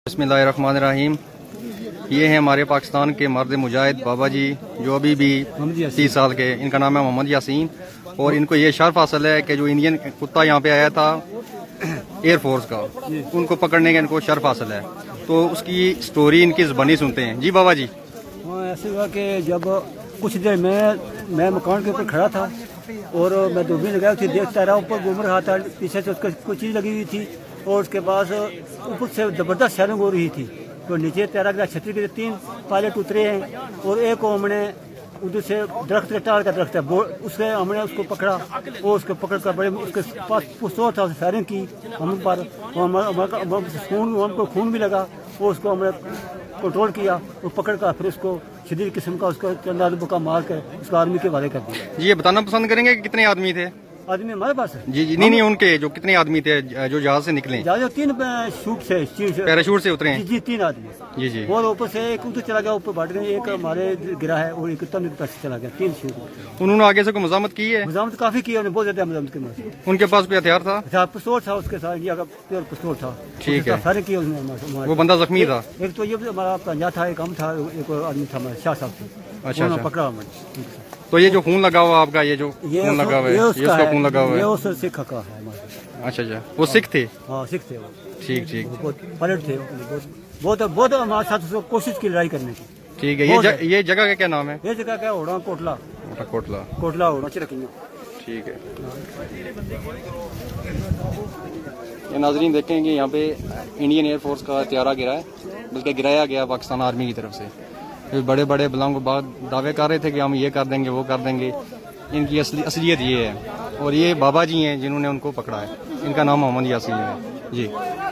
बिस्मिल्लाहिर्रहमानिर्रहीम। ये हैं हमारे पाकिस्तान के मर्द मुजाहिद बाबा जी जो अभी भी 30 साल के, इनका नाम है मोहम्मद यासीन। और इनको ये शर्फ हासिल है कि जो इंडियन कुत्ता यहाँ पे आया था एयरफोर्स का, उनको पकड़ने का इनको शर्फ हासिल है। तो उसकी स्टोरी इनकी ज़बानी सुनते हैं। जी बाबा जी। हाँ, ऐसे हुआ कि जब कुछ देर मैं मकान के ऊपर खड़ा था और मैं दूरबीन लगा थी, देखता रहा, ऊपर घूम रहा था, पीछे से उसका कोई चीज़ लगी हुई थी और उसके बाद ऊपर से ज़बरदस्त सैलिंग हो रही थी। तो नीचे तैरा गया, छतरी के 3 पायलट उतरे हैं और एक को हमने उधर से दरख्त के टाल का दरख्त है उससे हमने उसको पकड़ा और उसको पकड़ कर बड़े उसके पास पुस्तौल था, फायरिंग की हम पर, हमको खून भी लगा और उसको हमने कंट्रोल किया और पकड़ कर फिर उसको शदीद किस्म का उसको चंदा बुका मार कर उसको आर्मी के हवाले कर दिया। जी ये बताना पसंद करेंगे कि कितने आदमी थे? आदमी हमारे पास है। जी जी नहीं उनके जो कितने आदमी थे जो जहाज से निकले? जहाज 3 शूट से पैराशूट से उतरे हैं? जी 3 आदमी। जी जी। और ऊपर से एक उधर चला गया, ऊपर बैठ गए, एक हमारे गिरा है और एक तन के पास चला गया। 3 शूट। उन्होंने आगे से कोई मजामत की है? मजामत काफी की, उन्होंने बहुत ज्यादा मजामत की। उनके पास कोई हथियार था? पिस्तौल था उसके साथ, इंडिया का प्योर पिस्तौल था। ठीक है। फायरिंग की उसने। वो बंदा जख्मी था? एक तो ये हमारा पंजा था, एक हम था, एक आदमी था हमारा शाह साहब से। अच्छा। पकड़ा हमें। तो ये जो खून लगा हुआ आपका, ये जो खून लगा हुआ है, ये उसका खून लगा हुआ ये है? उस सिख का है हमारा। अच्छा अच्छा, वो सिख थे? हाँ सिख थे वो। ठीक ठीक बहुत पायलट थे, बहुत हमारे साथ उसको कोशिश की लड़ाई करने की। ठीक है। ये जगह का क्या नाम है? ये जगह क्या होड़ा कोटला कोटला होड़ा। ठीक है। ये नाजरीन देखें कि यहाँ पे इंडियन एयरफोर्स का हथियारा गिरा है, बल्कि गिराया गया पाकिस्तान आर्मी की तरफ से। फिर बड़े बड़े बलाओं बाद दावे कर रहे थे कि हम ये कर देंगे वो कर देंगे। इनकी असलियत ये है और ये बाबा जी हैं जिन्होंने उनको पकड़ा है। इनका नाम मोहम्मद यासीन है। जी।